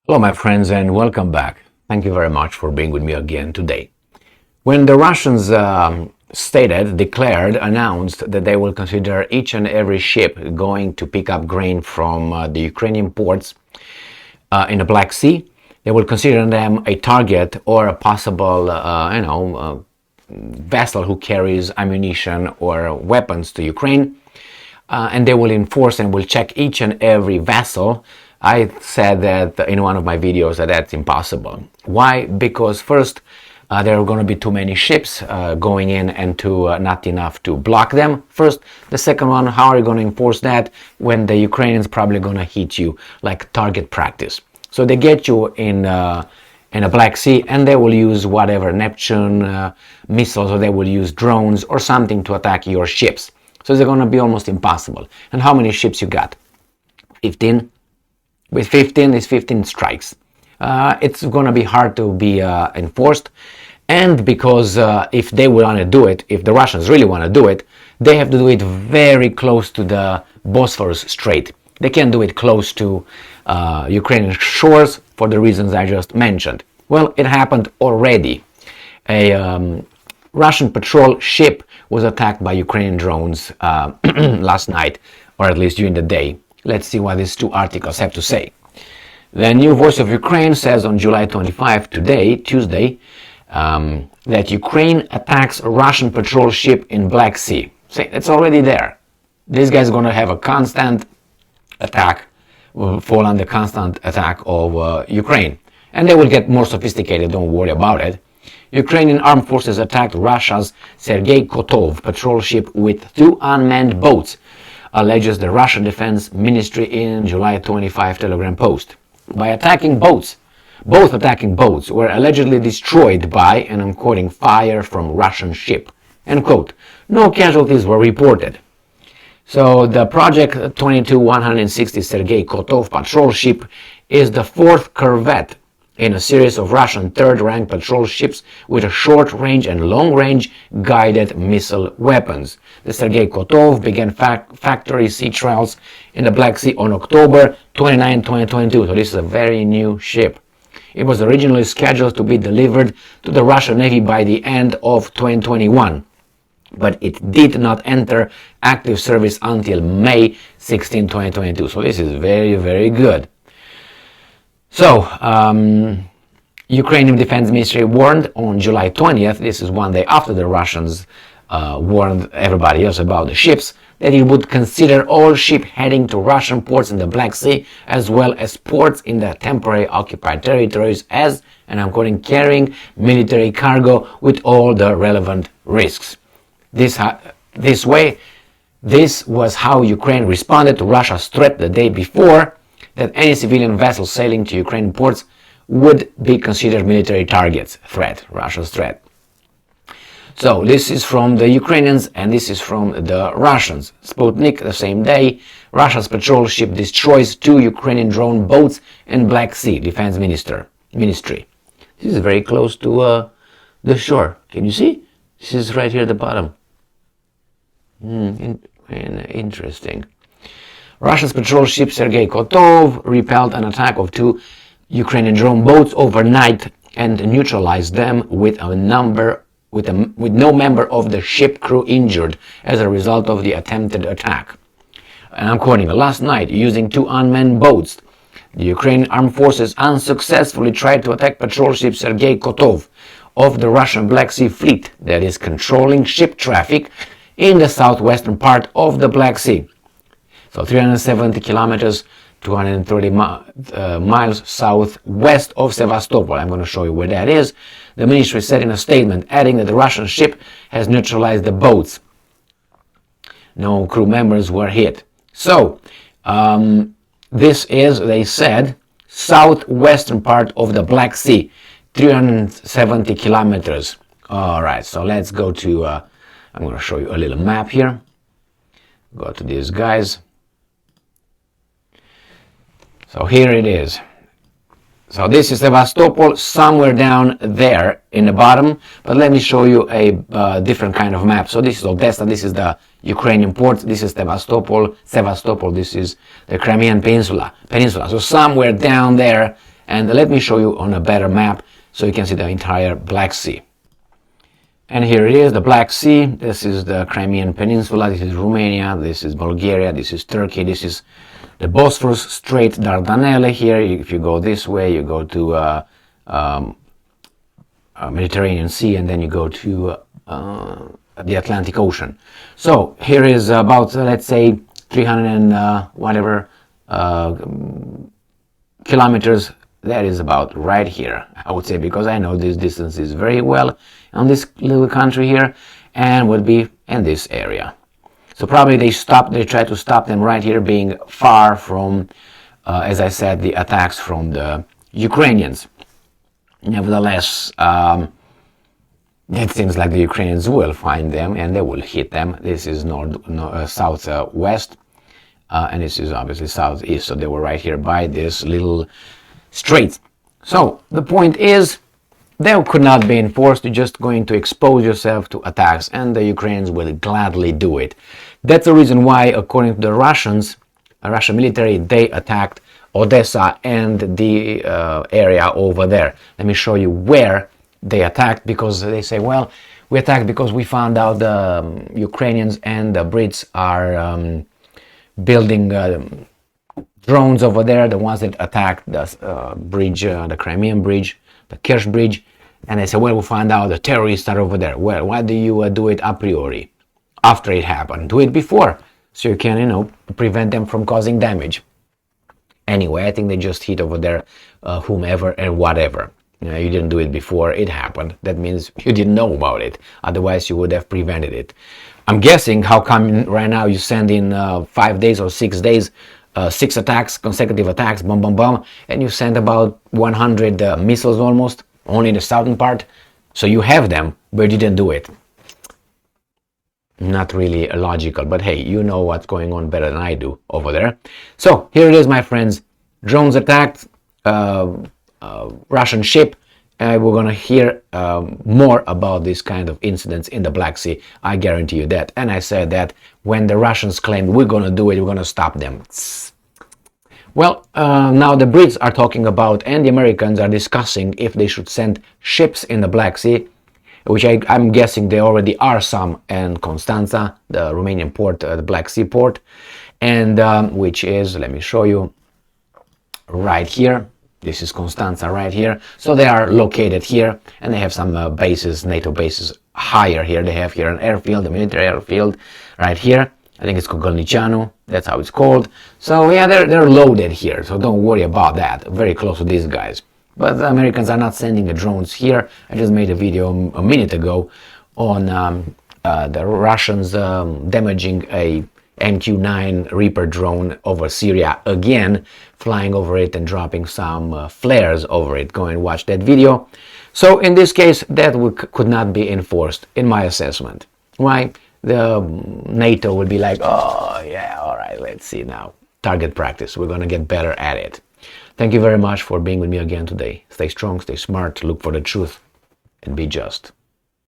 Hello, my friends, and welcome back. Thank you very much for being with me again today. When the Russians announced that they will consider each and every ship going to pick up grain from the Ukrainian ports in the Black Sea, they will consider them a target or a possible, vessel who carries ammunition or weapons to Ukraine, and they will enforce and will check each and every vessel. I said that in one of my videos that that's impossible. Why? Because first, there are going to be too many ships going in and not enough to block them. First. The second one, how are you going to enforce that when the Ukrainians probably going to hit you like target practice? So they get you in a Black Sea and they will use whatever Neptune missiles, or they will use drones or something to attack your ships. So they're going to be almost impossible. And how many ships you got? 15? With 15 is 15 strikes. It's going to be hard to be enforced, and because if they want to do it, if the Russians really want to do it, they have to do it very close to the Bosphorus Strait. They can't do it close to Ukrainian shores for the reasons I just mentioned. Well, it happened already. A Russian patrol ship was attacked by Ukrainian drones last night, or at least during the day. Let's see what these two articles have to say. The New Voice of Ukraine says on July 25, Tuesday, that Ukraine attacks a Russian patrol ship in Black Sea. See, it's already there. This guy's going to have a constant attack, will fall under constant attack of Ukraine. And they will get more sophisticated, don't worry about it. Ukrainian armed forces attacked Russia's Sergey Kotov patrol ship with 2 unmanned boats, alleges the Russian Defense Ministry in July 25 Telegram post. By attacking boats, both attacking boats were allegedly destroyed by, and I'm quoting, fire from Russian ship. End quote. No casualties were reported. So the Project 22-160 Sergey Kotov patrol ship is the 4th corvette in a series of Russian third-rank patrol ships with a short-range and long-range guided missile weapons. The Sergey Kotov began factory sea trials in the Black Sea on October 29, 2022, so this is a very new ship. It was originally scheduled to be delivered to the Russian Navy by the end of 2021, but it did not enter active service until May 16, 2022, so this is very, very good. So, Ukrainian Defense Ministry warned on July 20th, this is one day after the Russians warned everybody else about the ships, that it would consider all ships heading to Russian ports in the Black Sea, as well as ports in the temporary occupied territories as, and I'm quoting, carrying military cargo with all the relevant risks. This was how Ukraine responded to Russia's threat the day before, that any civilian vessel sailing to Ukrainian ports would be considered military targets. Russia's threat. So this is from the Ukrainians and this is from the Russians. Sputnik, the same day, Russia's patrol ship destroys 2 Ukrainian drone boats in Black Sea, Defense Ministry. This is very close to the shore. Can you see? This is right here at the bottom. Interesting. Russia's patrol ship Sergey Kotov repelled an attack of 2 Ukrainian drone boats overnight and neutralized them with no member of the ship crew injured as a result of the attempted attack. And I'm quoting, last night, using 2 unmanned boats, the Ukrainian armed forces unsuccessfully tried to attack patrol ship Sergey Kotov of the Russian Black Sea Fleet that is controlling ship traffic in the southwestern part of the Black Sea. So 370 kilometers, 230 miles southwest of Sevastopol. I'm going to show you where that is. The ministry said in a statement, adding that the Russian ship has neutralized the boats. No crew members were hit. So, this is, they said, southwestern part of the Black Sea, 370 kilometers. All right, so let's go to, I'm going to show you a little map here. Go to these guys. So here it is. So this is Sevastopol, somewhere down there in the bottom, but let me show you a different kind of map. So this is Odessa, this is the Ukrainian port, this is Sevastopol, this is the Crimean Peninsula. So somewhere down there And let me show you on a better map so you can see the entire Black Sea. And here it is, the Black Sea. This is the Crimean Peninsula, this is Romania, this is Bulgaria, this is Turkey, this is the Bosphorus Strait, Dardanelles. Here, if you go this way, you go to Mediterranean Sea, and then you go to the Atlantic Ocean. So here is about, let's say, 300 and whatever kilometers. That is about right here, I would say, because I know this distance is very well on this little country here, and would be in this area. So probably they try to stop them right here, being far from, as I said, the attacks from the Ukrainians. Nevertheless, it seems like the Ukrainians will find them and they will hit them. This is southwest, and this is obviously southeast. So they were right here by this little strait. So the point is, they could not be enforced. You're just going to expose yourself to attacks, and the Ukrainians will gladly do it. That's the reason why, according to the Russians, Russian military, they attacked Odessa and the area over there. Let me show you where they attacked, because they say, well, we attacked because we found out the Ukrainians and the Brits are building drones over there, the ones that attacked the bridge, the Crimean bridge, the Kerch bridge. And they say, well, we found out the terrorists are over there. Well, why do you do it a priori, after it happened? Do it before, so you can, prevent them from causing damage. Anyway, I think they just hit over there whomever and whatever. You didn't do it before it happened. That means you didn't know about it. Otherwise, you would have prevented it. I'm guessing how come right now you send in 5 days or 6 days, 6 attacks, consecutive attacks, boom, boom, boom, and you send about 100 missiles almost, only in the southern part. So you have them, but you didn't do it. Not really logical, but hey, you know what's going on better than I do over there. So here it is, my friends. Drones attacked Russian ship. We're gonna hear more about this kind of incidents in the Black Sea. I guarantee you that. And I said that when the Russians claimed we're gonna do it, we're gonna stop them. Well, now the Brits are talking about, and the Americans are discussing if they should send ships in the Black Sea, which I'm guessing there already are some in Constanța, the Romanian port, the Black Sea port, and which is, let me show you, right here. This is Constanța right here. So they are located here, and they have some bases, NATO bases higher here. They have here an airfield, a military airfield right here. I think it's called Golnicianu, that's how it's called. So yeah, they're loaded here, so don't worry about that. Very close to these guys. But the Americans are not sending the drones here. I just made a video a minute ago on the Russians damaging a MQ-9 Reaper drone over Syria again, flying over it and dropping some flares over it. Go and watch that video. So in this case, that could not be enforced, in my assessment. Why? The NATO would be like, oh yeah, all right, let's see now. Target practice. We're going to get better at it. Thank you very much for being with me again today. Stay strong, stay smart, look for the truth, and be just.